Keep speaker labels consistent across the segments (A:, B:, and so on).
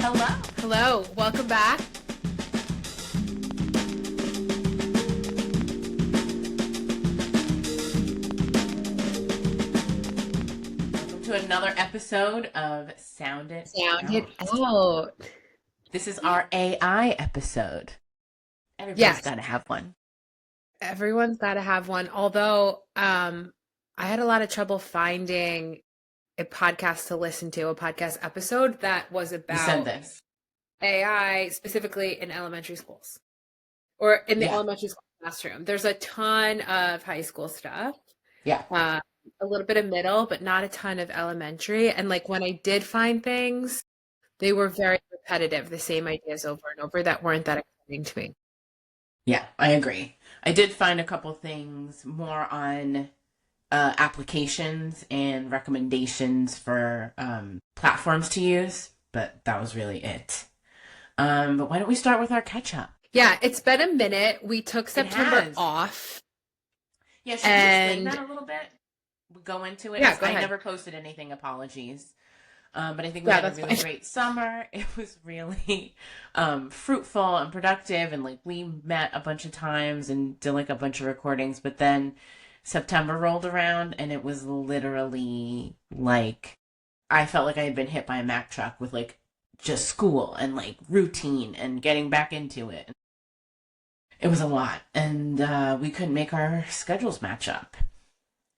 A: Hello.
B: Hello, welcome back.
A: Welcome to another episode of Sound It
B: Sound
A: Out.
B: out.
A: This is our AI episode. Everybody's
B: Yes,
A: got to have one.
B: everyone's got to have one. Although I had a lot of trouble finding a podcast to listen to, a podcast episode that was
A: You said
B: about
A: this.
B: AI specifically in elementary schools or in the
A: Yeah.
B: elementary school classroom. There's a ton of high school stuff,
A: Yeah.
B: a little bit of middle, but not a ton of elementary. And like when I did find things, they were very repetitive, the same ideas over and over that weren't that exciting to me.
A: Yeah, I agree. I did find a couple things more on applications and recommendations for platforms to use, but that was really it. But why don't we start with our catch up?
B: Yeah, it's been a minute. We took September
A: has.
B: off.
A: Yeah, should we explain
B: And
A: that a little bit? We go into it.
B: yeah, go
A: I
B: ahead.
A: never posted anything. Apologies. But I think we
B: Yeah,
A: had a
B: that's
A: really
B: fine.
A: great summer. It was really fruitful and productive, and like we met a bunch of times and did like a bunch of recordings. But then September rolled around, and it was literally like I felt like I had been hit by a Mack truck with like just school and like routine and getting back into it. It was a lot, and we couldn't make our schedules match up.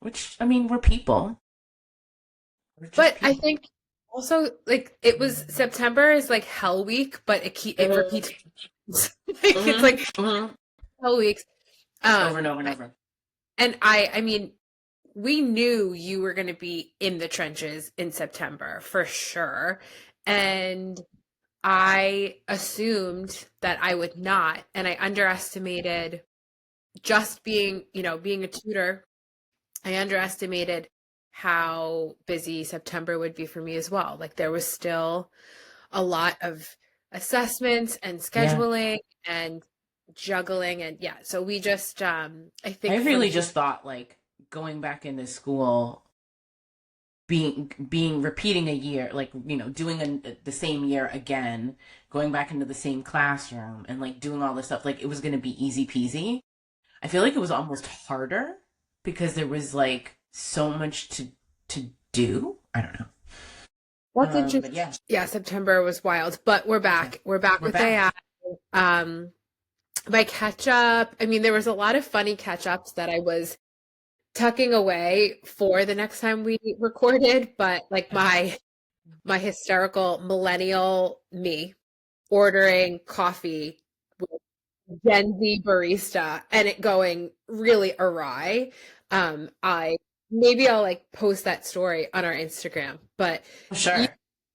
A: Which, I mean, we're people. We're just
B: But I
A: people.
B: think also like it was September is like hell week, but it repeats. Like, it's like hell weeks.
A: Over and over and over.
B: And I mean, we knew you were going to be in the trenches in September for sure. And I assumed that I would not. And I underestimated just being a tutor. I underestimated how busy September would be for me as well. Like there was still a lot of assessments and
A: Yeah.
B: scheduling and juggling. And yeah, so we just, I
A: I
B: think
A: really just thought like going back into school, repeating a year, like, doing the same year again, going back into the same classroom and like doing all this stuff, like it was going to be easy peasy. I feel like it was almost harder because there was like so much to do. I don't know.
B: That's
A: But
B: interesting.
A: yeah,
B: Yeah, September was wild, but we're back. We're back
A: we're
B: with
A: back.
B: AI. My catch up, I mean, there was a lot of funny catch ups that I was tucking away for the next time we recorded, but like my hysterical millennial me ordering coffee with Gen Z barista and it going really awry. I'll like post that story on our Instagram, but you,
A: Sure.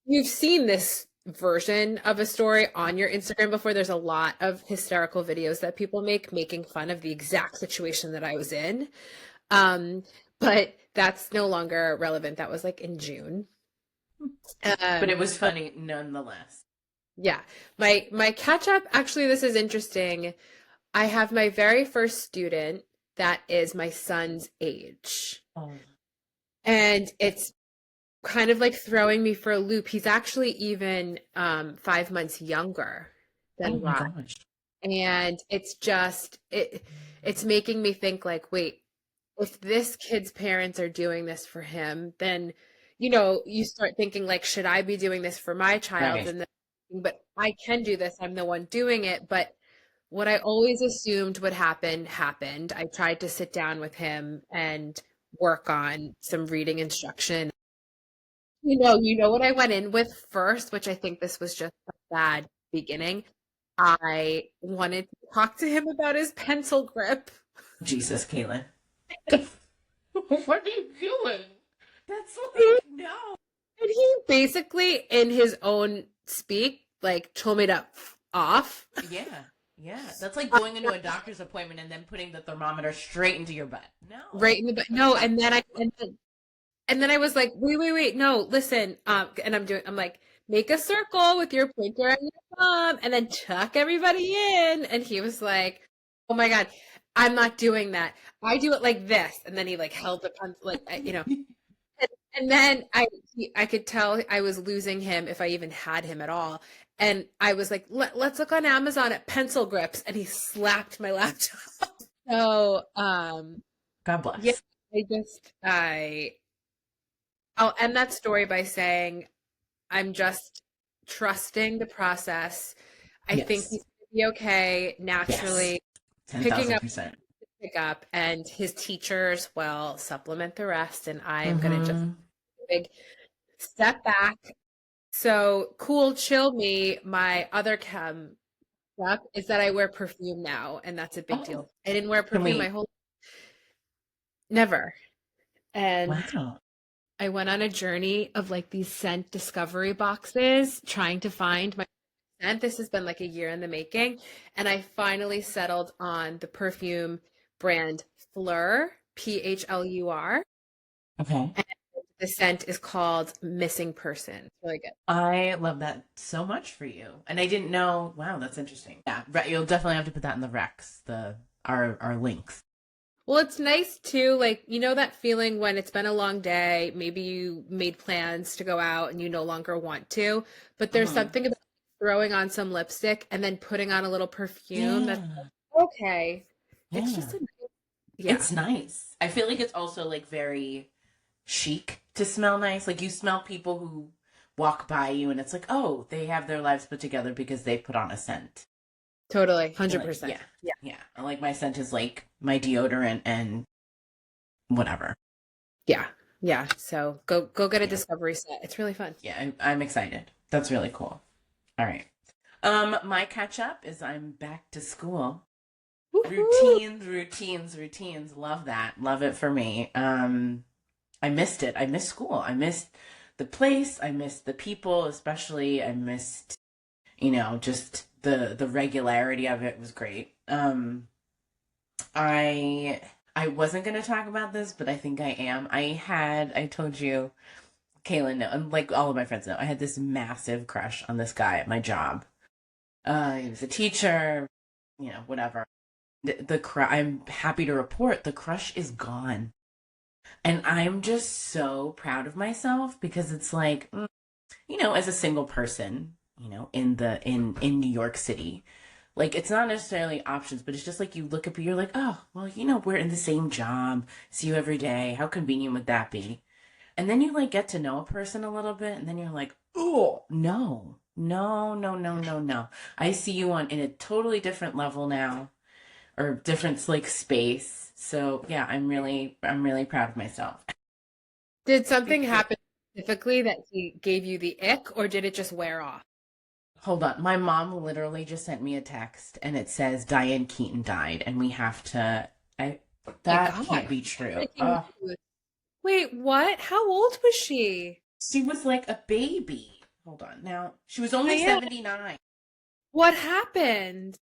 B: you've seen this version of a story on your Instagram before. There's a lot of hysterical videos that people make making fun of the exact situation that I was in. But that's no longer relevant. That was like in June.
A: But it
B: Um,
A: was funny nonetheless.
B: yeah, my catch up, actually, this is interesting. I have my very first student that is my son's age.
A: Oh,
B: And it's kind of like throwing me for a loop. He's actually even 5 months younger
A: oh
B: than
A: my
B: Rob.
A: gosh.
B: And it's making me think like, wait, if this kid's parents are doing this for him, then you start thinking like, should I be doing this for my child?
A: Right.
B: And then, but I can do this. I'm the one doing it. But what I always assumed would happen happened. I tried to sit down with him and work on some reading instruction. You know what I went in with first, which I think this was just a bad beginning. I wanted to talk to him about his pencil grip.
A: Jesus, Caitlin. What are you doing? That's like, no.
B: And he basically, in his own speak, like told me to off.
A: Yeah. Yeah. That's like going into a doctor's appointment and then putting the thermometer straight into your butt. No.
B: Right in the butt. No, and then I was like, wait, no, listen. And I'm like, make a circle with your pointer and your thumb, and then tuck everybody in. And he was like, oh my God, I'm not doing that. I do it like this. And then he like held the pencil, like, And then I could tell I was losing him if I even had him at all. And I was like, let's look on Amazon at pencil grips, and he slapped my laptop. So,
A: God
B: yeah,
A: bless.
B: I'll end that story by saying I'm just trusting the process. I think
A: Yes.
B: he's gonna be okay
A: Yes.
B: naturally, picking up,
A: 10,000%.
B: pick up, and his teachers will supplement the rest. And I am gonna just
A: Mm-hmm.
B: big step back. So cool, chill me. My other chem stuff is that I wear perfume now, and that's a big
A: Oh,
B: deal. I didn't wear
A: can
B: perfume my
A: we?
B: whole never. And
A: Wow.
B: I went on a journey of like these scent discovery boxes trying to find my scent. This has been like a year in the making. And I finally settled on the perfume brand Fleur, Phlur.
A: Okay.
B: And the scent is called Missing Person. It's really good.
A: I love that so much for you. And I didn't know. Wow, that's interesting. Yeah, you'll definitely have to put that in the Rex, our links.
B: Well, it's nice too, like, you know that feeling when it's been a long day, maybe you made plans to go out and you no longer want to, but there's
A: Hmm.
B: something about throwing on some lipstick and then putting on a little perfume that's
A: Yeah.
B: okay. It's
A: Yeah.
B: just a yeah,
A: It's nice. I feel like it's also like very chic to smell nice. Like you smell people who walk by you and it's like, oh, they have their lives put together because they put on a scent.
B: totally,
A: Like,
B: 100%.
A: yeah.
B: Yeah.
A: Yeah. Like my scent is like my deodorant and whatever.
B: Yeah. Yeah. So go get a
A: Yeah.
B: discovery set. It's really fun.
A: Yeah. I'm excited. That's really cool. All right. My catch up is I'm back to school.
B: Woohoo!
A: Routines. Love that. Love it for me. I missed it. I missed school. I missed the place. I missed the people, especially. I missed, just the regularity of it was great. I I wasn't gonna talk about this, but I think I am. I told you, Kaylin, and like all of my friends know, I had this massive crush on this guy at my job. He was a teacher, whatever. I'm happy to report the crush is gone. And I'm just so proud of myself because it's like, as a single person, in New York City, like it's not necessarily options, but it's just like you look up, you're like, oh, well, we're in the same job, see you every day. How convenient would that be? And then you like get to know a person a little bit, and then you're like, oh, no, no, no, no, no, no. I see you on in a totally different level now, or different like space. So yeah, I'm really proud of myself.
B: Did something
A: Because
B: happen specifically that he gave you the ick, or did it just wear off?
A: hold on, my mom literally just sent me a text, and it says Diane Keaton died, and we have to. I
B: My
A: that can't
B: God.
A: be true.
B: Breaking news. Wait, what? How old was she?
A: She was like a baby. Hold on, now she was only
B: Diane,
A: 79.
B: what happened?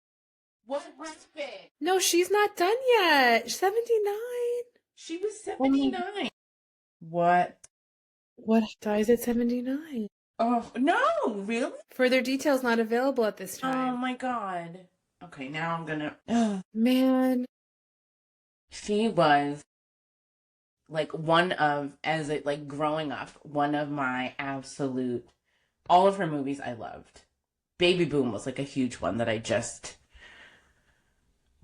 A: What happened?
B: No, she's not done yet. 79.
A: She was
B: Oh my,
A: 79. What?
B: what dies at 79?
A: Oh, no, really?
B: Further details not available at this
A: Oh
B: time.
A: my God. Okay, now I'm gonna.
B: Man.
A: She was like one of, as it like growing up, one of my absolute, all of her movies I loved. Baby Boom was like a huge one that I just,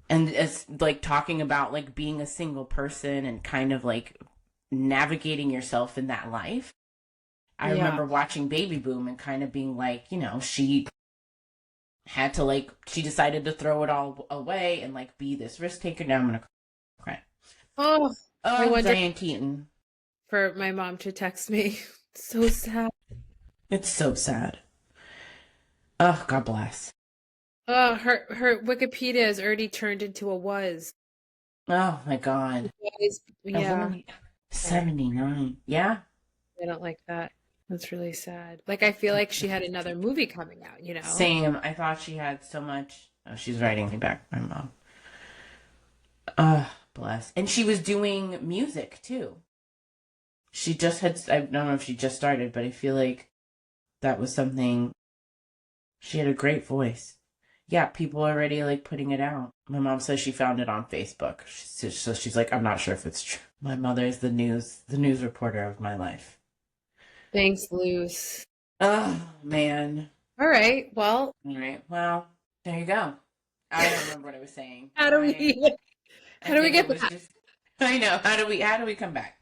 A: and it's like talking about like being a single person and kind of like navigating yourself in that life. I
B: Yeah.
A: remember watching Baby Boom and kind of being like, she had to like, she decided to throw it all away and like be this risk taker. Now I'm gonna cry.
B: Oh, I
A: Oh,
B: wonder
A: Diane Keaton.
B: for my mom to text me. So sad.
A: It's so sad. Oh, God bless.
B: Oh, her Wikipedia is already turned into a was.
A: Oh my God. A
B: Yeah.
A: woman 79. Yeah.
B: I don't like that. That's really sad. Like I feel like she had another movie coming out, you know?
A: Same. I thought she had so much. Oh, she's writing me back, my mom. Oh, bless. And she was doing music too. She just had, I don't know if she just started, but I feel like that was something. She had a great voice. Yeah, people are already like putting it out. My mom says she found it on Facebook. So she's like, I'm not sure if it's true. My mother is the news reporter of my life.
B: Thanks, Luce.
A: Oh, man.
B: All right. Well,
A: All right. Well, there you go. I don't remember what I was saying.
B: how do
A: I
B: we
A: I
B: how do we
A: think it
B: get
A: was
B: back?
A: just I know. How do we come back?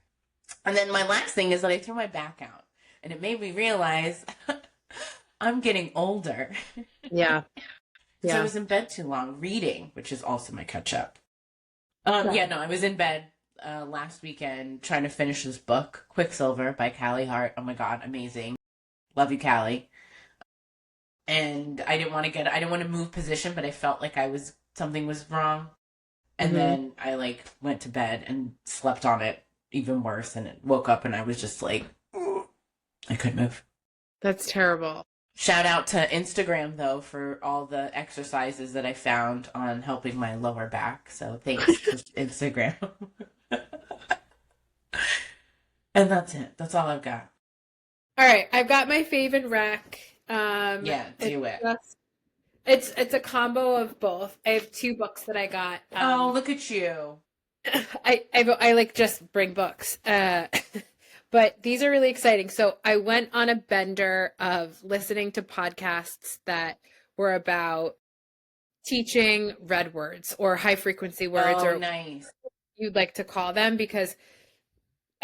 A: And then my last thing is that I threw my back out. And it made me realize I'm getting older.
B: Yeah.
A: Because I
B: Yeah.
A: was in bed too long reading, which is also my catch up. Yeah,
B: Right.
A: no, I was in bed last weekend trying to finish this book, Quicksilver by Callie Hart. Oh my god, amazing. Love you, Callie. And I didn't want to move position, but I felt like something was wrong. And
B: Mm-hmm.
A: then I like went to bed and slept on it even worse, and it woke up and I was just like, I couldn't move.
B: That's terrible.
A: Shout out to Instagram though for all the exercises that I found on helping my lower back. So thanks to Instagram. And that's it. That's all I've got.
B: All right. I've got my fave and rec.
A: Yeah,
B: It's
A: do it.
B: just it's a combo of both. I have two books that I got.
A: Oh, look at you.
B: I like just bring books. But these are really exciting. So I went on a bender of listening to podcasts that were about teaching red words or high frequency words,
A: Oh,
B: or
A: nice.
B: you'd like to call them, because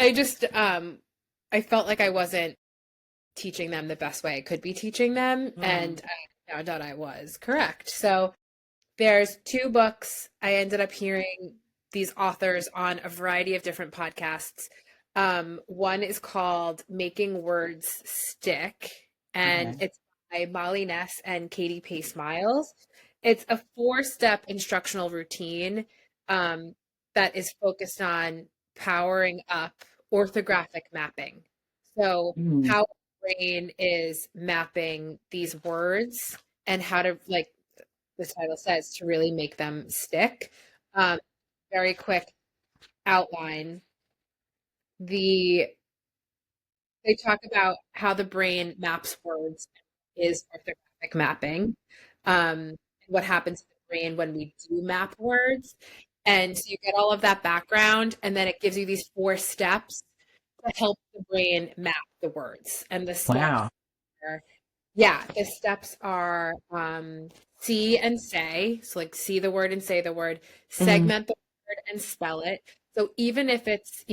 B: I just I felt like I wasn't teaching them the best way I could be teaching them,
A: Mm,
B: and I found out I was correct. So there's two books. I ended up hearing these authors on a variety of different podcasts. One is called Making Words Stick, and
A: okay.
B: it's by Molly Ness and Katie Pace Miles. It's a four-step instructional routine that is focused on powering up orthographic mapping. So,
A: Mm,
B: how the brain is mapping these words and how to, like the title says, to really make them stick. Um, Very quick outline. The They talk about how the brain maps words is orthographic mapping. What happens to the brain when we do map words. And so you get all of that background, and then it gives you these four steps to help the brain map the words. And the steps
A: wow.
B: are, yeah, the steps are see and say. So, like, see the word and say the word,
A: Mm,
B: segment the word and spell it. So, even if it's,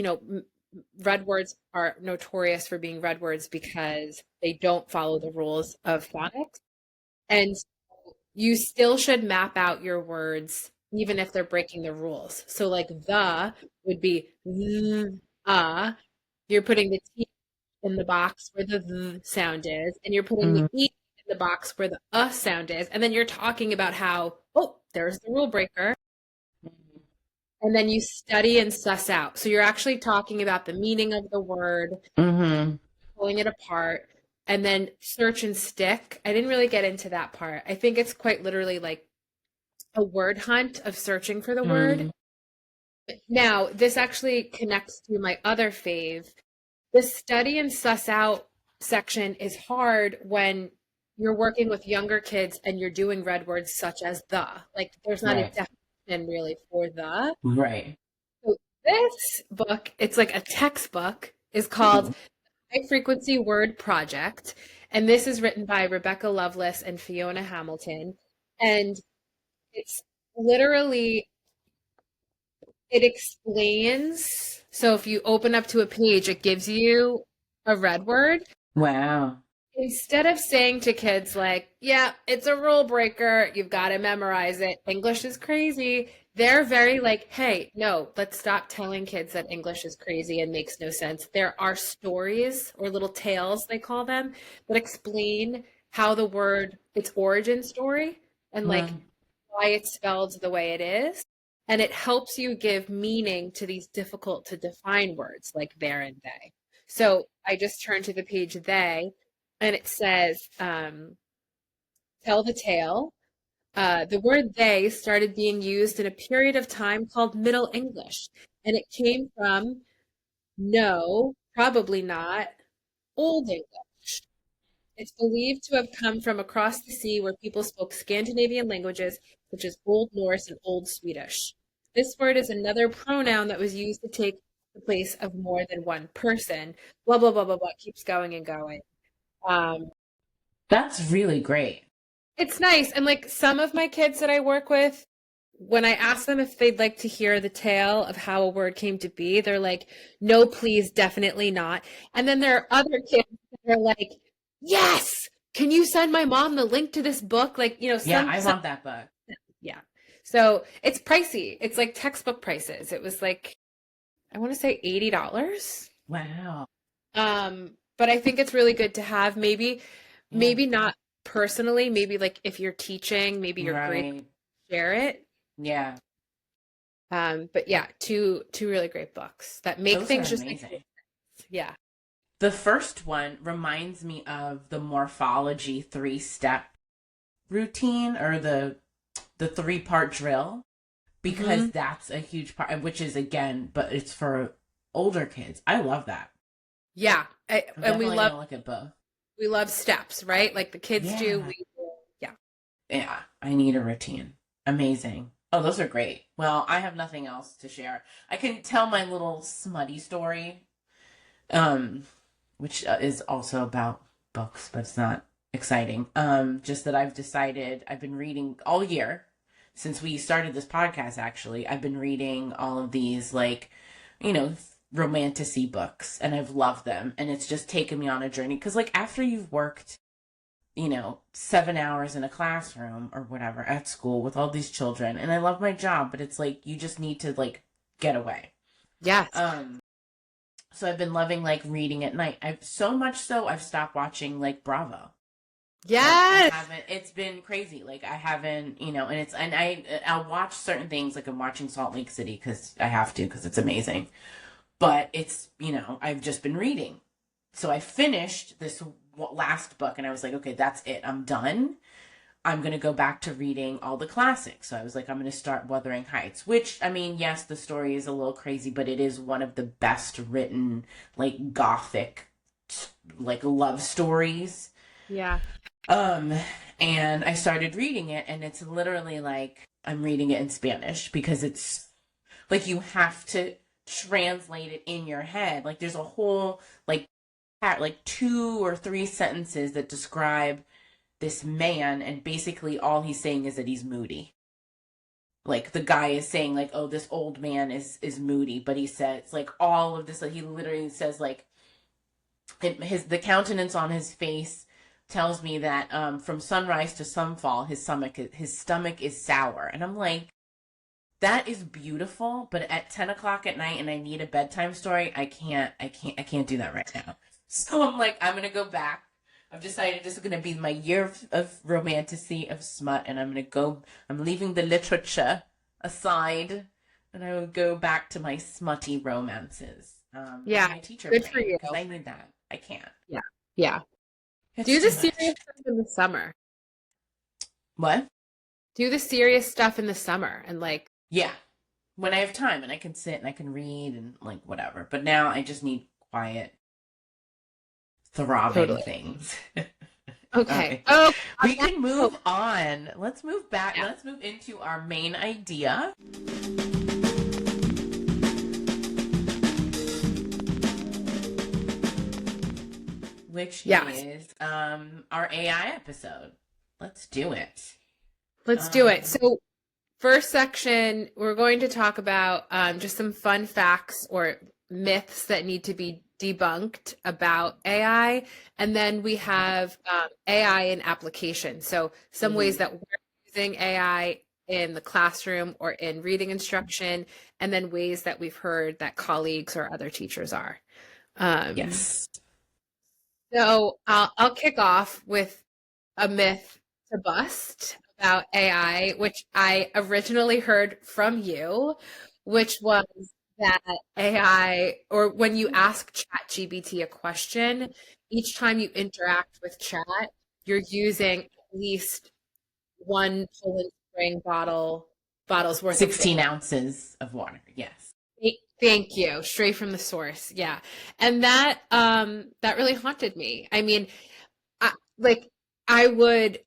B: red words are notorious for being red words because they don't follow the rules of phonics. And you still should map out your words even if they're breaking the rules. So, like, the would be uh. You're putting the T in the box where the sound is, and you're putting the
A: mm,
B: E in the box where the sound is, and then you're talking about how, oh, there's the rule breaker, and then you study and suss out. So you're actually talking about the meaning of the word,
A: mm,
B: pulling it apart, and then search and stick. I didn't really get into that part. I think it's quite literally like a word hunt of searching for the word.
A: mm,
B: Now, this actually connects to my other fave. The study and suss out section is hard when you're working with younger kids and you're doing red words such as the. Like, there's not a
A: right.
B: definition really for the.
A: Right.
B: So this book, it's like a textbook, is called
A: Ooh,
B: High Frequency Word Project. And this is written by Rebecca Lovelace and Fiona Hamilton. And it's literally, it explains. So if you open up to a page, it gives you a red word.
A: wow.
B: Instead of saying to kids like, yeah, it's a rule breaker, you've got to memorize it, English is crazy, they're very like, hey, no, let's stop telling kids that English is crazy and makes no sense. There are stories, or little tales, they call them, that explain how the word, its origin story, and like
A: Mm,
B: why it's spelled the way it is. And it helps you give meaning to these difficult to define words like there and they. So I just turned to the page they, and it says, tell the tale. The word they started being used in a period of time called Middle English, and it came from no, probably not, Old English. It's believed to have come from across the sea where people spoke Scandinavian languages such as Old Norse and Old Swedish. This word is another pronoun that was used to take the place of more than one person, blah, blah, blah, blah, blah, keeps going and going. Um,
A: That's really great.
B: it's nice. And like some of my kids that I work with, when I ask them if they'd like to hear the tale of how a word came to be, they're like, no, please, definitely not. And then there are other kids that are like, yes, can you send my mom the link to this book? Like,
A: Yeah, I want that book.
B: yeah. So it's pricey. It's like textbook prices. It was like, I want to say $80.
A: Wow.
B: But I think it's really good to have
A: Yeah.
B: maybe not personally, maybe like if you're teaching, maybe your grade
A: Right.
B: share it.
A: Yeah.
B: But yeah, two really great books that make
A: Those are
B: things just make
A: amazing.
B: sense. Yeah.
A: The first one reminds me of the morphology three-step routine, or the three-part drill, because
B: Hmm.
A: that's a huge part, which is, again, but it's for older kids. I love that.
B: Yeah.
A: I'm
B: And
A: definitely gonna look at both.
B: we love steps, right? Like the kids do.
A: Yeah.
B: Yeah.
A: Yeah. I need a routine. Amazing. Oh, those are great. Well, I have nothing else to share. I can tell my little smutty story, um, which is also about books, but it's not exciting. Just that I've been reading all year since we started this podcast. Actually, I've been reading all of these, like, you know, romanticy books, and I've loved them, and it's just taken me on a journey. Because, like, after you've worked, 7 hours in a classroom or whatever at school with all these children, and I love my job, but it's like you just need to, like, get away.
B: Yes.
A: Um, so I've been loving, like, reading at night. I've so much so I've stopped watching, like, Bravo. Like, I
B: Yes.
A: haven't. It's been crazy. Like, I haven't. I'll watch certain things. Like, I'm watching Salt Lake City because I have to, because it's amazing. But it's, I've just been reading. So I finished this last book, and I was like, okay, that's it. I'm done. I'm going to go back to reading all the classics. So I was like, I'm going to start Wuthering Heights, which, I mean, yes, the story is a little crazy, but it is one of the best written, like, gothic, like, love stories.
B: Yeah.
A: Um, and I started reading it, and it's literally like I'm reading it in Spanish, because it's like you have to translate it in your head. Like, there's a whole, like 2 or 3 sentences that describe this man, and basically all he's saying is that he's moody. Like, the guy is saying, like, oh, this old man is moody, but he says, like, all of this, like, he literally says, like, the countenance on his face tells me that, from sunrise to sunfall, his stomach is sour, and I'm like, that is beautiful, but at 10 o'clock at night, and I need a bedtime story, I can't do that right now. So I'm like, I'm gonna go back. I've decided this is gonna be my year of romanticy, of smut, and I'm leaving the literature aside, and I will go back to my smutty romances.
B: Yeah.
A: My teacher
B: Good for
A: brain,
B: you.
A: because I need that. I can't.
B: Yeah. Yeah.
A: It's
B: Do the
A: too
B: serious
A: much.
B: stuff in the summer.
A: What?
B: Do the serious stuff in the summer and like,
A: Yeah. When I have time and I can sit and I can read and, like, whatever. But now I just need quiet, throbbing
B: totally.
A: things. All
B: Okay.
A: right.
B: Oh, on
A: We
B: that
A: can
B: note,
A: move on. Let's move back.
B: yeah.
A: Let's move into our main idea, which
B: Yes.
A: is our AI episode. Let's do it.
B: Let's do it.
A: Um,
B: So, first section, we're going to talk about just some fun facts or myths that need to be debunked about AI. And then we have AI in application. So, some ways
A: mhm.
B: that we're using AI in the classroom or in reading instruction, and then ways that we've heard that colleagues or other teachers are. Um,
A: Yes.
B: so, I'll kick off with a myth to bust about AI, which I originally heard from you, which was that AI, or when you ask ChatGPT a question, each time you interact with chat, you're using at least one Poland Spring bottle's worth of water.
A: 16 ounces of water. Yes.
B: Thank you. Straight from the source. Yeah. And that really haunted me. I mean, like I would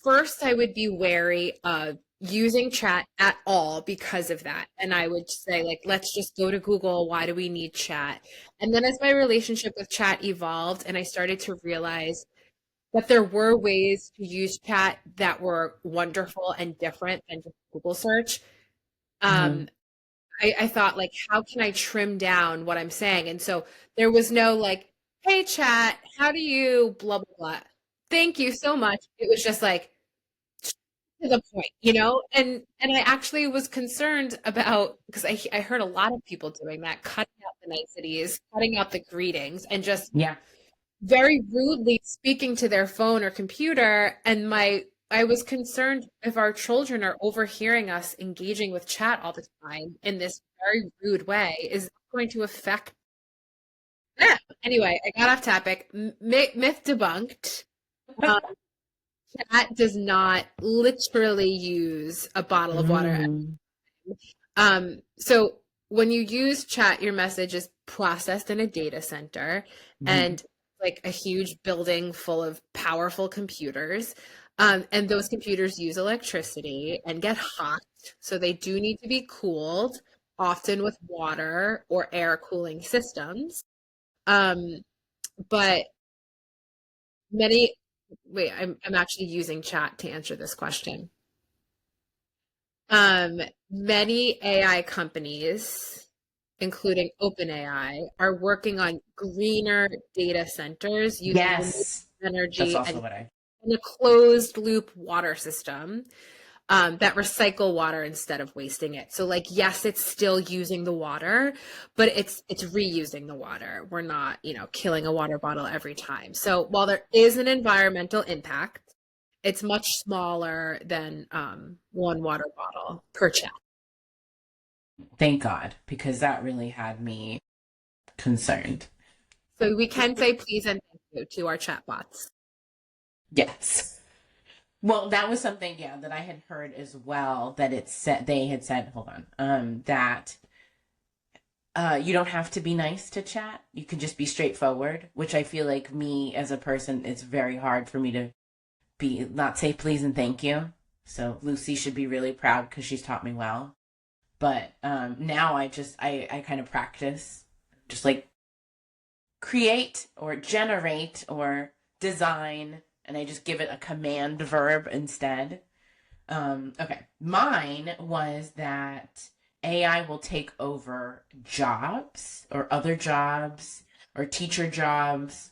B: first I would be wary of using chat at all because of that. And I would say, like, let's just go to Google. Why do we need chat? And then as my relationship with chat evolved and I started to realize that there were ways to use chat that were wonderful and different than just Google search,
A: Mm-hmm.
B: um, I thought, like, how can I trim down what I'm saying? And so there was no like, hey, chat, how do you blah, blah, blah. Thank you so much. It was just like, to the point, you know? And I actually was concerned about, because I heard a lot of people doing that, cutting out the niceties, cutting out the greetings, and just
A: Yeah.
B: very rudely speaking to their phone or computer. And I was concerned if our children are overhearing us engaging with chat all the time in this very rude way, is it going to affect them? Anyway, I got off topic. Myth debunked. Um, Chat does not literally use a bottle of water.
A: Mm-hmm.
B: So when you use chat, your message is processed in a data center and like a huge building full of powerful computers. And those computers use electricity and get hot. So they do need to be cooled, often with water or air cooling systems. Um, but many, wait, I'm actually using chat to answer this question. Um, Many AI companies, including OpenAI, are working on greener data centers using renewable
A: Yes. That's
B: energy
A: also
B: and
A: what I.
B: a closed loop water system that recycle water instead of wasting it. So, like, yes, it's still using the water, but it's reusing the water. We're not, killing a water bottle every time. So while there is an environmental impact, it's much smaller than one water bottle per chat.
A: Thank God, because that really had me concerned.
B: So we can say please and thank you to our chat bots.
A: Yes. Well, that was something, yeah, that I had heard as well. That it said they had said, hold on, that you don't have to be nice to chat. You can just be straightforward, which I feel like me as a person, it's very hard for me to be not say please and thank you. So Lucy should be really proud because she's taught me well. But now I kind of practice, just like create or generate or design, and I just give it a command verb instead. Okay, mine was that AI will take over jobs or other jobs or teacher jobs.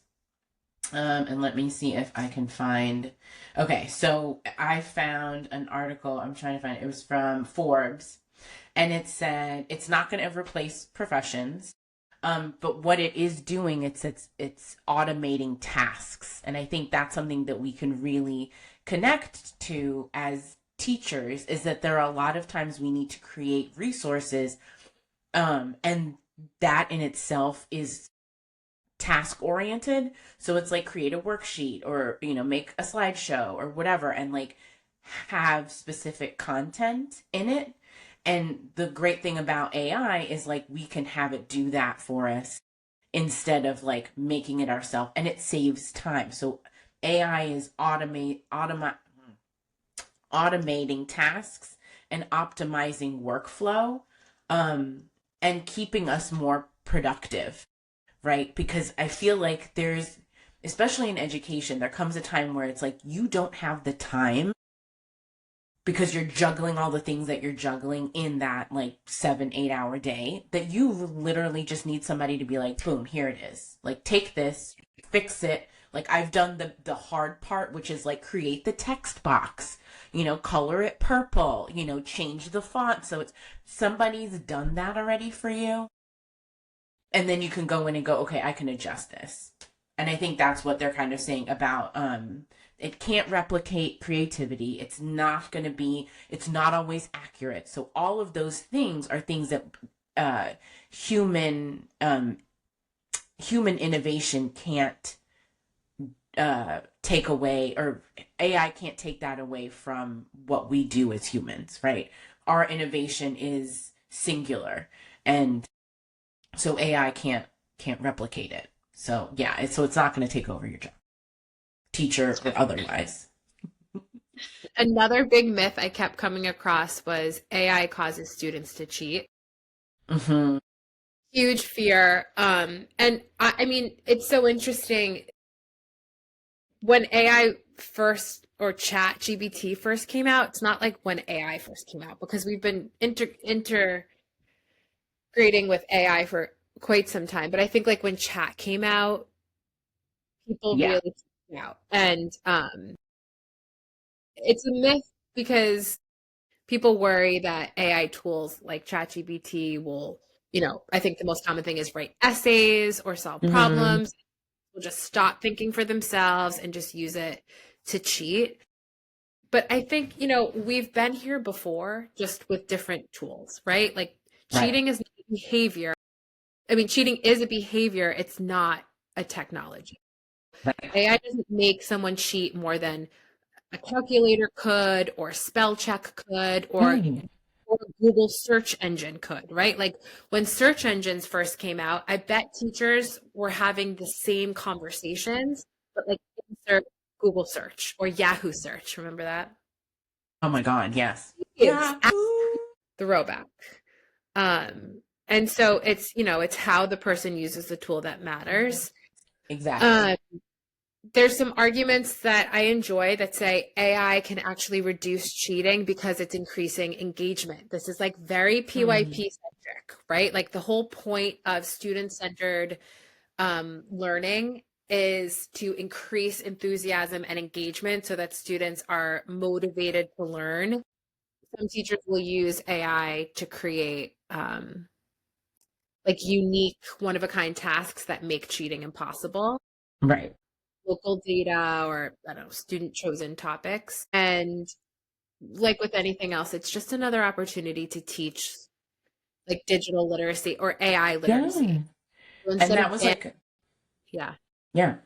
A: And let me see if I can find. Okay, so I found an article. I'm trying to find it. It was from Forbes, and it said it's not going to replace professions, but what it is doing, it's automating tasks, and I think that's something that we can really connect to as teachers. Is that there are a lot of times we need to create resources, and that in itself is task oriented. So it's like create a worksheet or, make a slideshow or whatever and like have specific content in it. And the great thing about AI is like we can have it do that for us instead of like making it ourselves, and it saves time. So AI is automating tasks and optimizing workflow, um, and keeping us more productive, right? Because I feel like especially in education, there comes a time where it's like you don't have the time because you're juggling all the things that you're juggling in that like 7, 8 hour day, that you literally just need somebody to be like, boom, here it is. Like, take this, fix it. Like, I've done the hard part, which is like create the text box, color it purple, change the font. So it's somebody's done that already for you, and then you can go in and go, okay, I can adjust this. And I think that's what they're kind of saying about it can't replicate creativity. It's not always accurate. So all of those things are things that uh human human innovation can't take away, or AI can't take that away from what we do as humans, right? Our innovation is singular, and so AI can't replicate it. So yeah, so it's not going to take over your job, teacher or otherwise.
B: Another big myth I kept coming across was AI causes students to cheat.
A: Hmm.
B: Huge fear. And I mean, it's so interesting when AI first or Chat GBT first came out. It's not like when AI first came out because we've been integrating with AI for quite some time. But I think like when Chat came out, people
A: Yeah.
B: really freaked out, and it's a myth because people worry that AI tools like ChatGPT will, I think the most common thing is write essays or solve
A: Hmm.
B: problems. Will just stop thinking for themselves and just use it to cheat. But I think, we've been here before just with different tools, right? Like
A: Right.
B: cheating is not a behavior. I mean, cheating is a behavior, it's not a technology.
A: Right.
B: AI doesn't make someone cheat more than a calculator could, or spell check could,
A: Right.
B: or Google search engine could, right? Like when search engines first came out, I bet teachers were having the same conversations, but like insert Google search or Yahoo search. Remember that?
A: Oh my God. Yes.
B: It's
A: Yahoo.
B: throwback. And so it's how the person uses the tool that matters.
A: Exactly.
B: Um, there's some arguments that I enjoy that say AI can actually reduce cheating because it's increasing engagement. This is like very
A: Hmm.
B: PYP centric, right? Like the whole point of student centered learning is to increase enthusiasm and engagement so that students are motivated to learn. Some teachers will use AI to create like unique, one of a kind tasks that make cheating impossible,
A: Right.
B: local data or I don't know, student chosen topics. And like with anything else, it's just another opportunity to teach like digital literacy or AI literacy.
A: Yeah.
B: So
A: And
B: instead
A: that
B: of
A: was like,
B: yeah.
A: yeah.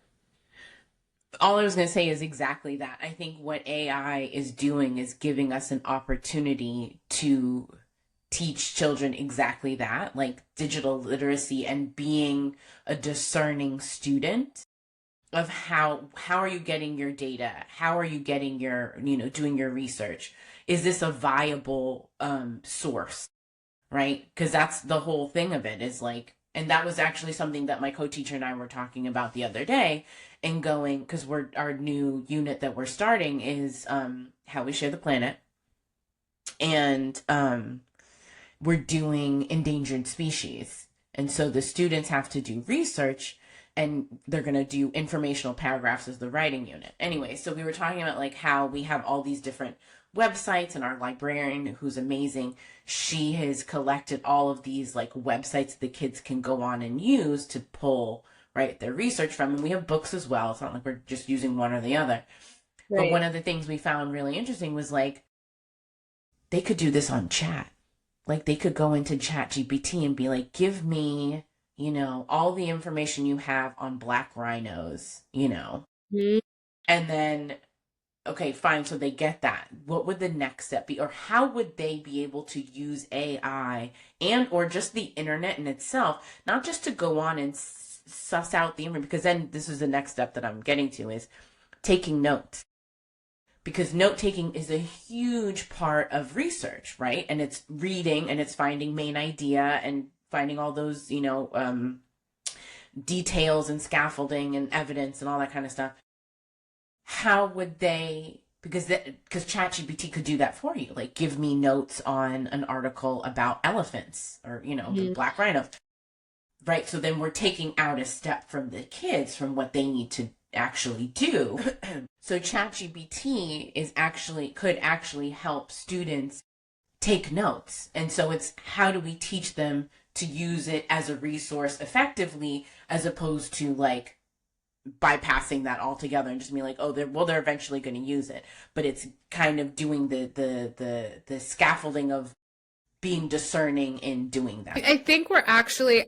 A: All I was going to say is exactly that. I think what AI is doing is giving us an opportunity to teach children exactly that, like digital literacy and being a discerning student of how are you getting your data? How are you getting your, doing your research? Is this a viable source? Right? Because that's the whole thing of it is like, and that was actually something that my co-teacher and I were talking about the other day and going, because we're our new unit that we're starting is how we share the planet. And we're doing endangered species. And so the students have to do research and they're going to do informational paragraphs as the writing unit. Anyway, so we were talking about like how we have all these different websites and our librarian who's amazing, she has collected all of these like websites the kids can go on and use to pull right their research from, and we have books as well. It's not like we're just using one or the other. But one
B: Right.
A: of the things we found really interesting was like they could do this on chat. Like they could go into chat gpt and be like, give me all the information you have on black rhinos.
B: Mhm.
A: And then okay, fine, so they get that. What would the next step be, or how would they be able to use AI and or just the internet in itself, not just to go on and suss out the information, because then this is the next step that I'm getting to is taking notes, because note taking is a huge part of research, right? And it's reading and it's finding main idea and finding all those, details and scaffolding and evidence and all that kind of stuff. How would they? Because ChatGPT could do that for you, like give me notes on an article about elephants or the
B: Mhm.
A: black rhinos, right? So then we're taking out a step from the kids from what they need to actually do. So ChatGPT could actually help students take notes. And so it's how do we teach them to use it as a resource effectively as opposed to like bypassing that altogether and just being like, oh, they're eventually going to use it. But it's kind of doing the scaffolding of being discerning in doing that.
B: I think we're actually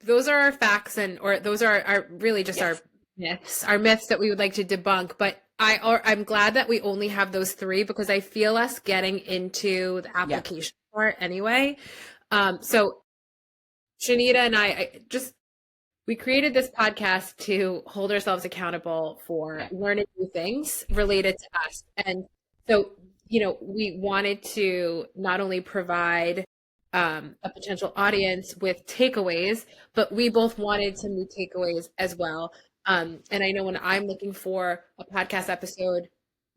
B: those are our facts, and or those are our really just
A: Yes.
B: our myths that we would like to debunk. But I'm glad that we only have those three because I feel us getting into the
A: Yeah.
B: application part anyway. So Shanita and I just we created this podcast to hold ourselves accountable for
A: Yeah.
B: learning new things related to us. And So, we wanted to not only provide a potential audience with takeaways, but we both wanted some new takeaways as well. And I know when I'm looking for a podcast episode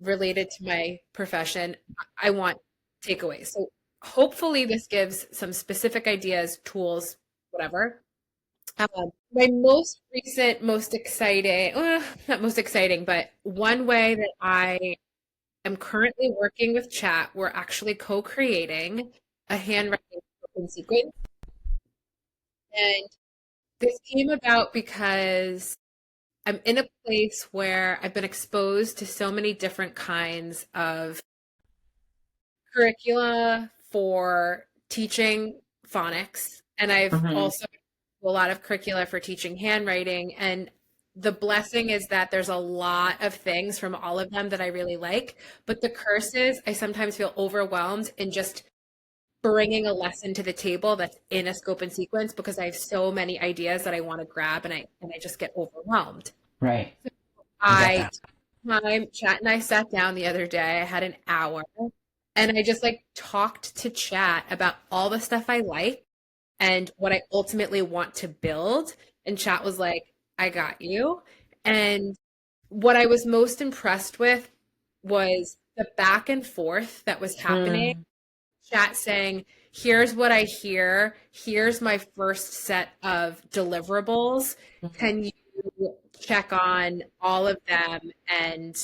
B: related to my profession, I want takeaways. So hopefully this gives some specific ideas, tools, whatever. My most recent, most exciting, not most exciting, but one way that I am currently working with chat, we're actually co-creating a handwriting sequence. And this came about because I'm in a place where I've been exposed to so many different kinds of curricula for teaching phonics. And I've
A: Mm-hmm.
B: also a lot of curricula for teaching handwriting. And the blessing is that there's a lot of things from all of them that I really like. But the curse is I sometimes feel overwhelmed in just bringing a lesson to the table that's in a scope and sequence because I have so many ideas that I want to grab and I just get overwhelmed.
A: Right. I get
B: I
A: that.
B: time chat and I sat down the other day. I had an hour and I just like talked to chat about all the stuff I like and what I ultimately want to build. And chat was like, I got you. And what I was most impressed with was the back and forth that was happening.
A: Mm.
B: Chat saying, here's what I hear. Here's my first set of deliverables.
A: Mhm.
B: Can you check on all of them and,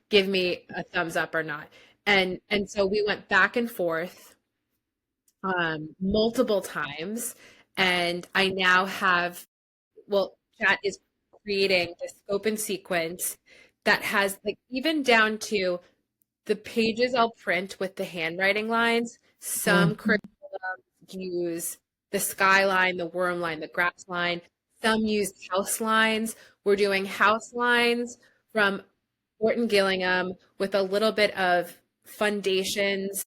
B: give me a thumbs up or not? And so we went back and forth multiple times. And I now have, well, chat is creating the scope and sequence that has like even down to the pages I'll print with the handwriting lines. Some
A: Mhm.
B: curriculums use the skyline, the worm line, the grass line. Some use house lines. We're doing house lines from Orton Gillingham with a little bit of foundations,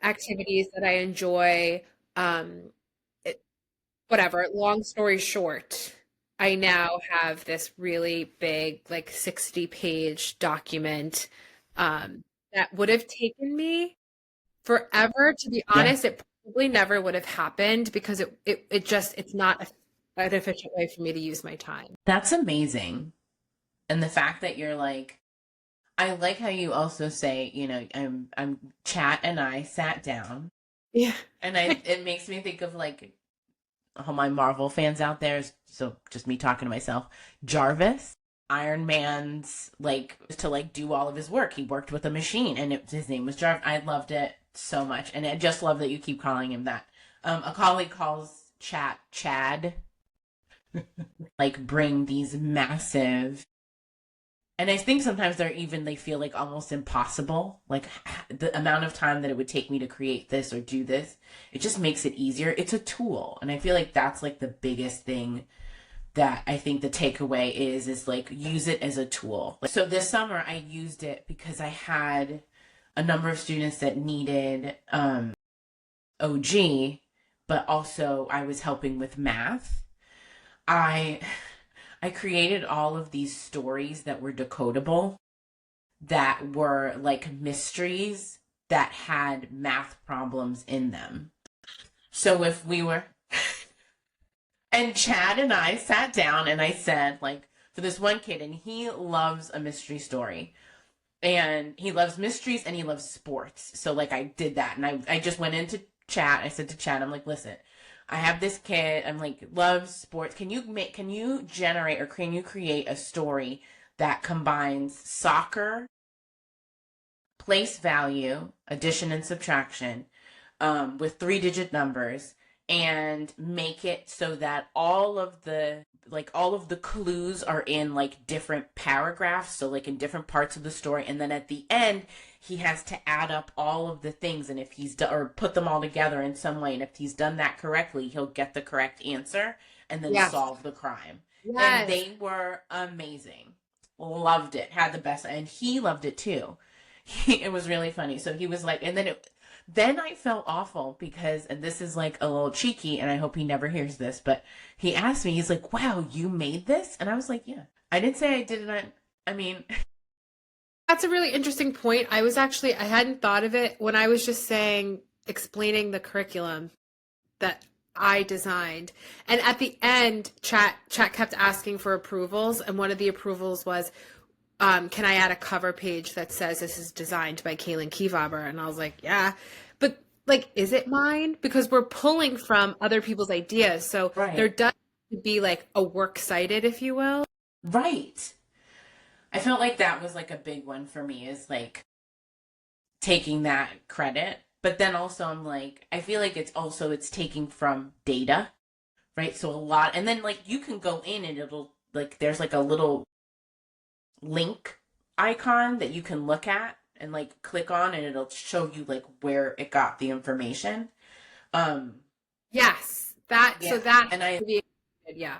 B: activities that I enjoy. Um, Whatever. Long story short, I now have this really big, like 60-page document that would have taken me forever. To be
A: Yeah.
B: honest, it probably never would have happened because it's not an efficient way for me to use my time.
A: That's amazing. And the fact that you're like, I like how you also say, I'm chat and I sat down.
B: Yeah.
A: And it makes me think of like all my Marvel fans out there, so just me talking to myself. Jarvis, Iron Man's like to like do all of his work. He worked with a machine, and his name was Jarvis. I loved it so much, and I just love that you keep calling him that. A colleague calls chat Chad. Like bring these massive, and I think sometimes they feel like almost impossible. Like the amount of time that it would take me to create this or do this, it just makes it easier. It's a tool. And I feel like that's like the biggest thing that I think the takeaway is like use it as a tool. So this summer I used it because I had a number of students that needed OG, but also I was helping with math. I I created all of these stories that were decodable, that were like mysteries that had math problems in them. So if we were, and Chad and I sat down and I said, like, for this one kid, and he loves a mystery story. And he loves mysteries and he loves sports. So, like, I did that. And I just went into chat. I said to Chad, I'm like, listen, I have this kid. I'm like, loves sports. Can you generate or can you create a story that combines soccer, place value, addition and subtraction, with 3-digit numbers, and make it so that all of the clues are in like different paragraphs, so like in different parts of the story, and then at the end he has to add up all of the things, and if he's done or put them all together in some way, and if he's done that correctly he'll get the correct answer and then
B: Yes.
A: solve the crime. And
B: Yes.
A: they were amazing. Loved it. Had the best, and he loved it too. It was really funny. So he was like, and then I felt awful because, and this is like a little cheeky, and I hope he never hears this, but he asked me, he's like, wow, you made this? And I was like, yeah. I didn't say I did it. I mean,
B: That's a really interesting point. I hadn't thought of it when I was just explaining the curriculum that I designed. And at the end, chat kept asking for approvals, and one of the approvals was, can I add a cover page that says this is designed by Kaylin Kiefaber? And I was like, yeah. But like, is it mine? Because we're pulling from other people's ideas. So there
A: Right.
B: does need to be like a works cited, if you will.
A: Right. I felt like that was like a big one for me, is like taking that credit. But then also I'm like, I feel like it's taking from data, right? So a lot, and then like you can go in and it'll like, there's like a little link icon that you can look at and like click on, and it'll show you like where it got the information. Um
B: Yes. That, so
A: yeah.
B: that,
A: And I
B: yeah.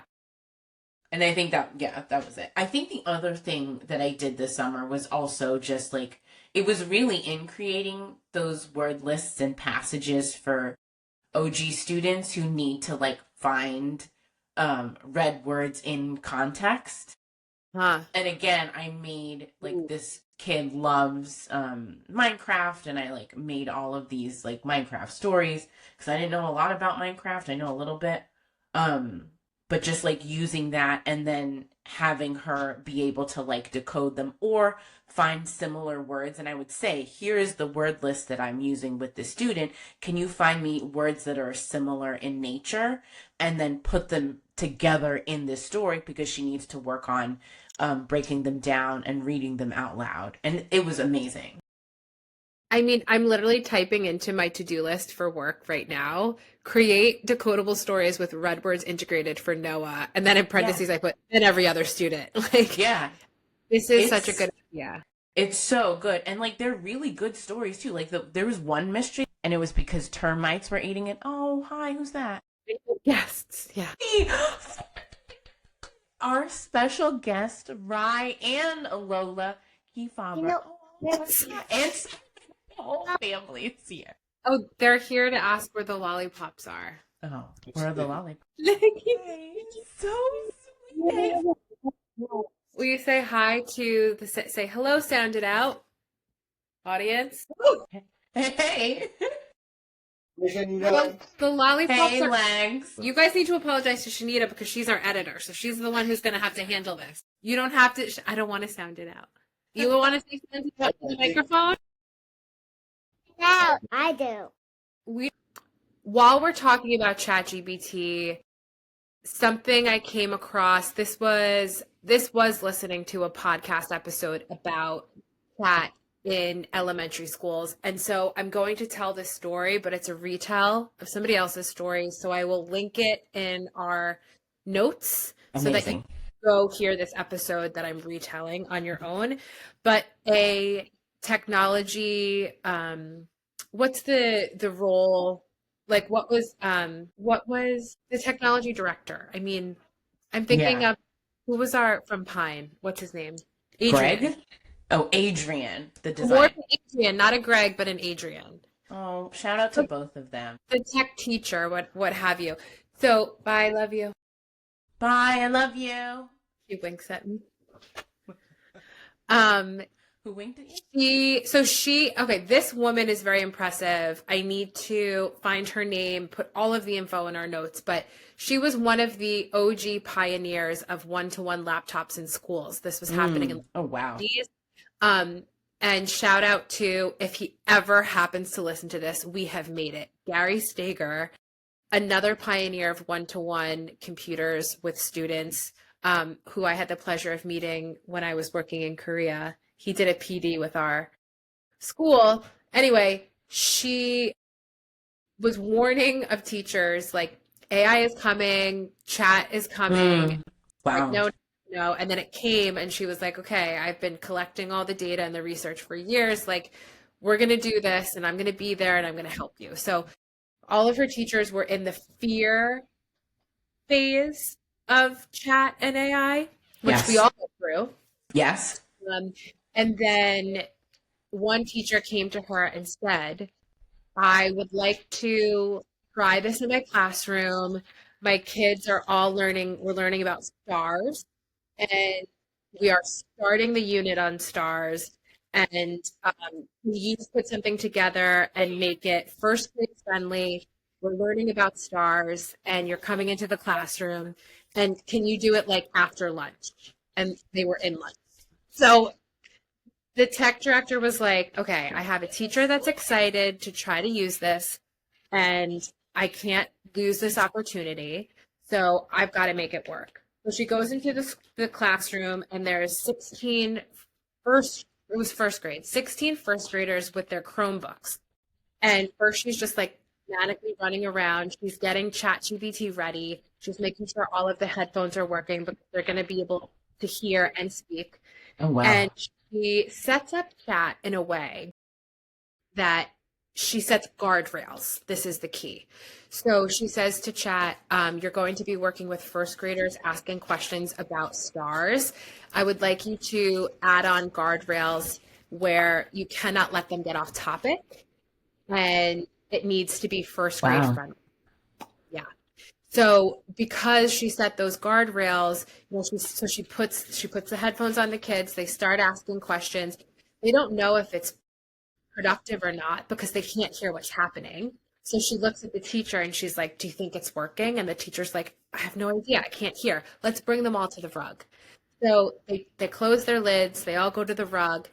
A: And I think that, yeah, that was it. I think the other thing that I did this summer was also just like, it was really in creating those word lists and passages for OG students who need to like find read words in context.
B: Huh.
A: And again, I made like,
B: Ooh.
A: this kid loves Minecraft, and I like made all of these like Minecraft stories because I didn't know a lot about Minecraft. I know a little bit. Um but just like using that and then having her be able to like decode them or find similar words, and I would say, here is the word list that I'm using with the student. Can you find me words that are similar in nature, and then put them together in this story, because she needs to work on breaking them down and reading them out loud. And it was amazing.
B: I mean, I'm literally typing into my to-do list for work right now, create decodable stories with red words integrated for Noah. And then in
A: Yeah.
B: parentheses, I put, and every other student. Like,
A: Yeah.
B: this is such a
A: It's
B: good idea.
A: it's so good. And like, they're really good stories too. Like, there was one mystery, and it was because termites were eating it. Oh, hi, who's that?
B: Yes. Yeah.
A: Our special guest, Rye and Lola Kiefaber.
B: Yes.
A: And the whole family is here.
B: Oh, they're here to ask where the lollipops are.
A: Oh, where are the lollipops? So sweet.
B: Will you say hi to say hello, sound it out, audience?
A: Hey.
B: Well, the lollipops
A: Hey,
B: are.
A: Legs.
B: You guys need to apologize to Shanita because she's our editor, so she's the one who's going to have to handle this. You don't have to. I don't want to sound it out. You want to say something to the microphone?
C: No, I do.
B: While we're talking about ChatGPT, something I came across. This was listening to a podcast episode about chat in elementary schools. And so I'm going to tell this story, but it's a retell of somebody else's story. So I will link it in our notes so that you
A: Amazing.
B: can go hear this episode that I'm retelling on your own. But a technology, what's the role? Like what was the technology director? I mean, I'm thinking
A: Yeah.
B: of who was our from Pine? What's his name? Adrian.
A: Greg? Oh, Adrian, the
B: More
A: design.
B: than Adrian, not a Greg, but an Adrian.
A: Oh, shout out to both of them.
B: The tech teacher, what have you. So bye, love you.
A: Bye, I love you.
B: She winks at me. Um,
A: Who winked at you?
B: okay, this woman is very impressive. I need to find her name, put all of the info in our notes, but she was one of the OG pioneers of one-to-one laptops in schools. This was happening in
A: Oh, wow.
B: the 80s. And shout out to, if he ever happens to listen to this, we have made it. Gary Stager, another pioneer of one-to-one computers with students, who I had the pleasure of meeting when I was working in Korea. He did a PD with our school. Anyway, she was warning of teachers like, AI is coming, chat is coming. Like,
A: Wow.
B: no, no. And then it came and she was like, okay, I've been collecting all the data and the research for years. Like, we're going to do this and I'm going to be there and I'm going to help you. So all of her teachers were in the fear phase of chat and AI, which we
A: Yes.
B: all go through.
A: Yes.
B: And then one teacher came to her and said, I would like to try this in my classroom. My kids are all we're learning about stars, and we are starting the unit on stars. And you put something together and make it first grade friendly. We're learning about stars, and you're coming into the classroom. And can you do it like after lunch? And they were in lunch. So the tech director was like, okay, I have a teacher that's excited to try to use this, and I can't lose this opportunity. So I've got to make it work. So she goes into the classroom, and there's it was first grade, 16 first graders with their Chromebooks. And first she's just like manically running around. She's getting ChatGPT ready. She's making sure all of the headphones are working because they're going to be able to hear and speak.
A: Oh, wow.
B: And she sets up chat in a way that she sets guardrails. This is the key. So she says to chat, you're going to be working with first graders asking questions about stars. I would like you to add on guardrails where you cannot let them get off topic, and it needs to be first grade
A: Wow.
B: friendly. Yeah. So because she set those guardrails, she puts the headphones on the kids. They start asking questions. They don't know if it's productive or not because they can't hear what's happening. So she looks at the teacher and she's like, do you think it's working? And the teacher's like, I have no idea. I can't hear. Let's bring them all to the rug. So they close their lids. They all go to the rug.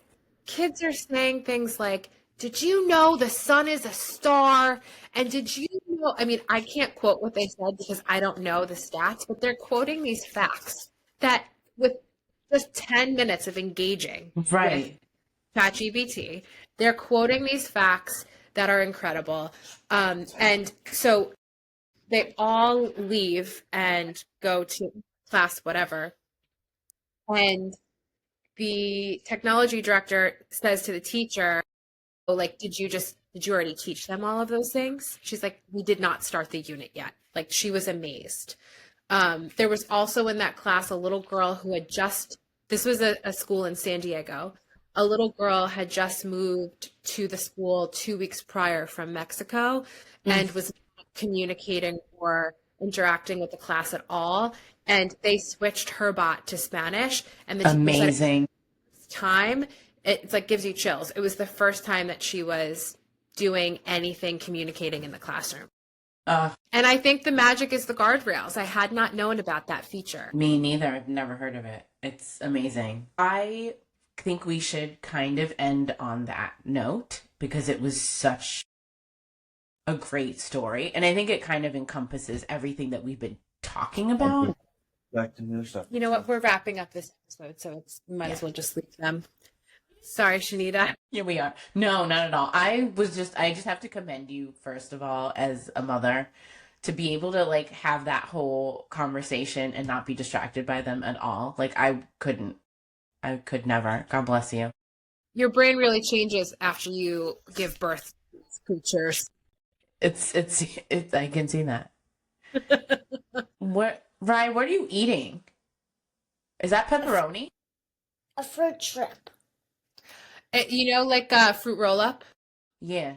B: Kids are saying things like, did you know the sun is a star? And did you know, I mean, I can't quote what they said because I don't know the stats, but they're quoting these facts that with just 10 minutes of engaging
A: Right.
B: with ChatGPT, they're quoting these facts that are incredible. And so they all leave and go to class, whatever. And the technology director says to the teacher, oh, like, did you already teach them all of those things? She's like, we did not start the unit yet. Like, she was amazed. There was also in that class a little girl who had this was a school in San Diego. A little girl had just moved to the school 2 weeks prior from Mexico and was not communicating or interacting with the class at all. And they switched her bot to Spanish. And the teacher said,
A: Amazing.
B: time, it's like gives you chills. It was the first time that she was doing anything communicating in the classroom. And I think the magic is the guardrails. I had not known about that feature.
A: Me neither. I've never heard of it. It's amazing. I think we should kind of end on that note because it was such a great story. And I think it kind of encompasses everything that we've been talking about.
D: Back to new stuff.
B: You know what? We're wrapping up this episode, so might as well just leave them. Sorry, Shanita.
A: Here we are. No, not at all. I just have to commend you, first of all, as a mother, to be able to like have that whole conversation and not be distracted by them at all. Like I could never. God bless you.
B: Your brain really changes after you give birth to these creatures.
A: It's I can see that. Ryan, what are you eating? Is that pepperoni?
C: A fruit trip.
B: You know, like a fruit roll up?
A: Yeah.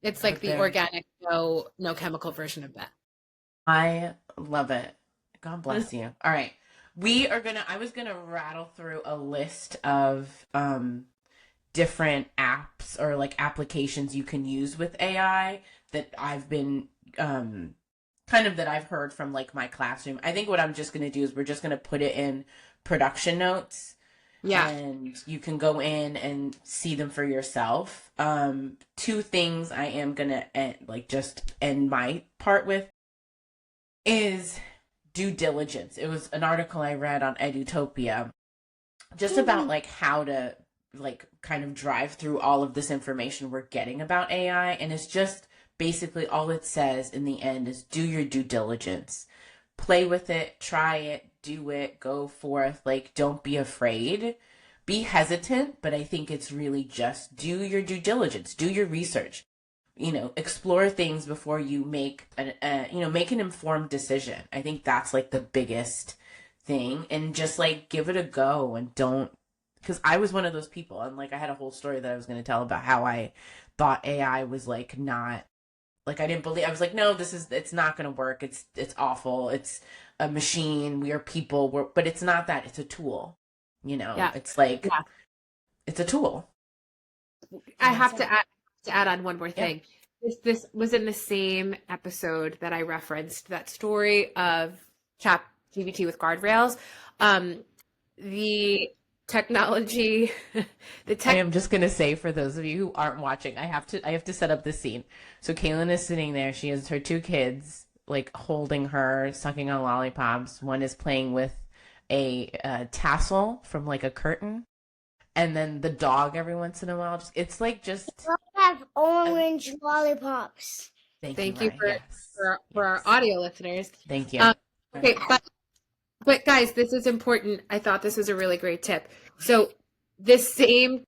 B: It's like the organic, no chemical version of that.
A: I love it. God bless you. All right. I was gonna rattle through a list of different apps or like applications you can use with AI that I've been that I've heard from like my classroom. I think what I'm just gonna do is we're just gonna put it in production notes.
B: Yeah.
A: And you can go in and see them for yourself. Two things I am gonna end my part with is due diligence. It was an article I read on Edutopia just about like how to like kind of drive through all of this information we're getting about AI, and it's just basically all it says in the end is do your due diligence. Play with it, try it, do it, go forth. Like, don't be afraid. Be hesitant, but I think it's really just do your due diligence, do your research. Explore things before you make an informed decision. I think that's like the biggest thing, and just like give it a go and don't, because I was one of those people, and like I had a whole story that I was going to tell about how I thought AI was like not, like I didn't believe, I was like, no, it's not going to work. It's awful. It's a machine. We are people. But it's not that. It's a tool.
B: Yeah.
A: It's like,
B: yeah.
A: It's a tool.
B: I have to add on one more
A: Yeah.
B: thing. This was in the same episode that I referenced, that story of ChatGPT with guardrails. The technology,
A: I am just gonna say, for those of you who aren't watching, I have to set up this scene. So Kaylin is sitting there. She has her two kids, like holding her, sucking on lollipops. One is playing with a tassel from like a curtain, and then the dog every once in a while. It's like just.
C: I have orange lollipops.
B: Thank you
A: Ryan.
B: for
A: Yes.
B: for our audio listeners.
A: Thank you.
B: Okay, but guys, this is important. I thought this was a really great tip. So this same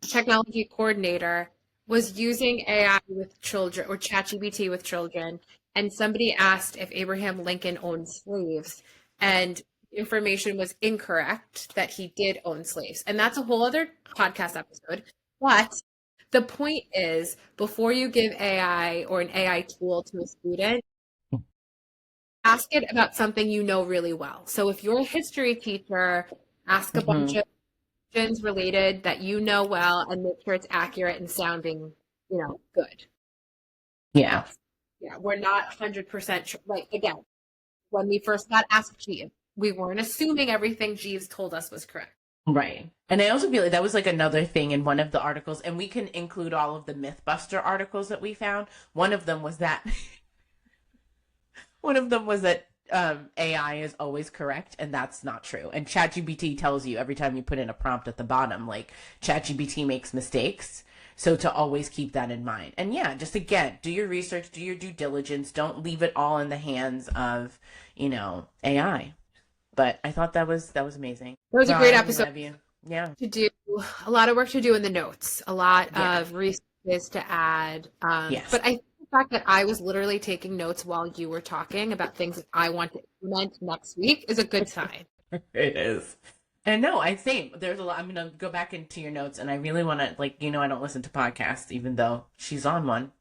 B: technology coordinator was using AI with children, or ChatGPT with children, and somebody asked if Abraham Lincoln owned slaves, and information was incorrect that he did own slaves. And that's a whole other podcast episode. But the point is, before you give AI or an AI tool to a student, ask it about something you know really well. So if you're a history teacher, ask a bunch of questions related that you know well, and make sure it's accurate and sounding, good.
A: Yeah.
B: Yeah, we're not 100% sure. Like, again, when we first got Ask Jeeves, we weren't assuming everything Jeeves told us was correct.
A: Right. And I also feel like that was like another thing in one of the articles, and we can include all of the Mythbuster articles that we found. One of them was that AI is always correct, and that's not true. And ChatGPT tells you every time you put in a prompt at the bottom, like, ChatGPT makes mistakes. So to always keep that in mind. And yeah, just again, do your research, do your due diligence. Don't leave it all in the hands of, AI. But I thought that was amazing.
B: That was a great
A: Ron,
B: episode.
A: love you. Yeah.
B: To do a lot of work to do in the notes, a lot of resources to add.
A: Yes.
B: But I think the fact that I was literally taking notes while you were talking about things that I want to implement next week is a good sign.
A: It is. And no, I think there's a lot. I'm going to go back into your notes, and I really want to, I don't listen to podcasts, even though she's on one.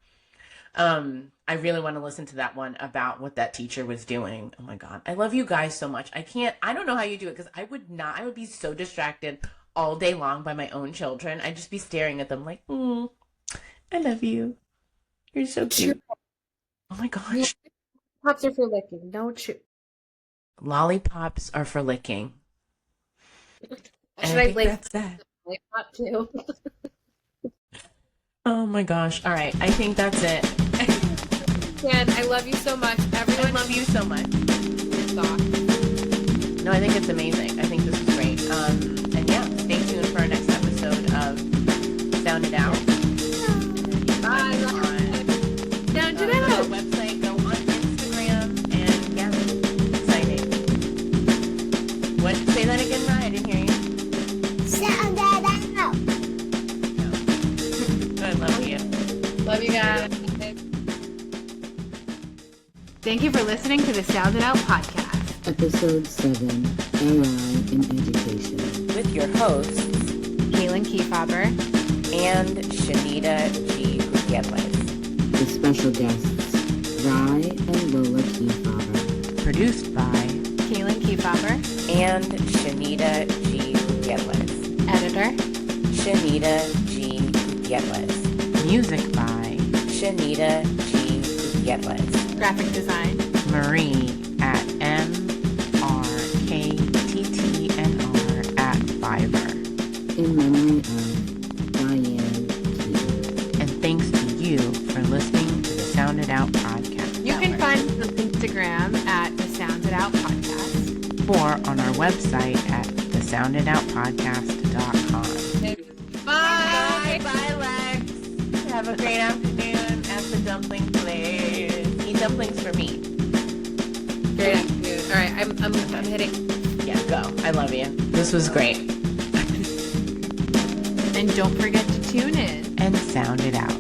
A: I really want to listen to that one about what that teacher was doing. Oh my God. I love you guys so much. I don't know how you do it, because I would be so distracted all day long by my own children. I'd just be staring at them like, I love you. You're so cute. Oh my gosh.
B: Pops are for licking. Don't you?
A: Lollipops are for licking.
B: Should I like
A: that's that.
B: Lollipop too?
A: Oh my gosh. All right. I think that's it.
B: Dan, I love you so much. Everyone,
A: I love you so much.
B: thoughts.
A: No, I think it's amazing. I think this is great. And yeah, stay tuned for our next episode of Sound It Out.
B: Bye. Sound it
A: Go to our
B: out.
A: website, go on Instagram, and yeah, exciting. What? Say that again, Ryan. I didn't hear you.
C: Sound that out.
A: I love you.
B: Love you guys. Thank you for listening to the Sound It Out podcast.
D: Episode 7, AI in Education.
A: With your hosts,
B: Kaylin Kiefaber
A: and Shanita G. Gutierrez.
D: With special guests, Rye and Lola Kiefaber.
A: Produced by
B: Kaylin Kiefaber,
A: and Shanita G. Gutierrez.
B: editor
A: Shanita G. Gutierrez. Music by Shanita G. Gutierrez.
B: graphic design
A: Marie at MRKTTNR at Fiverr.
D: In memory of Diane Keaton.
A: And thanks to you for listening to the Sound It Out podcast.
B: You can find us on Instagram at the Sound It Out podcast,
A: or on our website at thesounditoutpodcast.com.
B: bye.
A: Bye, Lex. Have a great afternoon at the dumpling place. Eat dumplings for me.
B: Great afternoon. All right, I'm hitting.
A: Yeah, go. I love you. This was great.
B: And don't forget to tune in
A: And sound it out.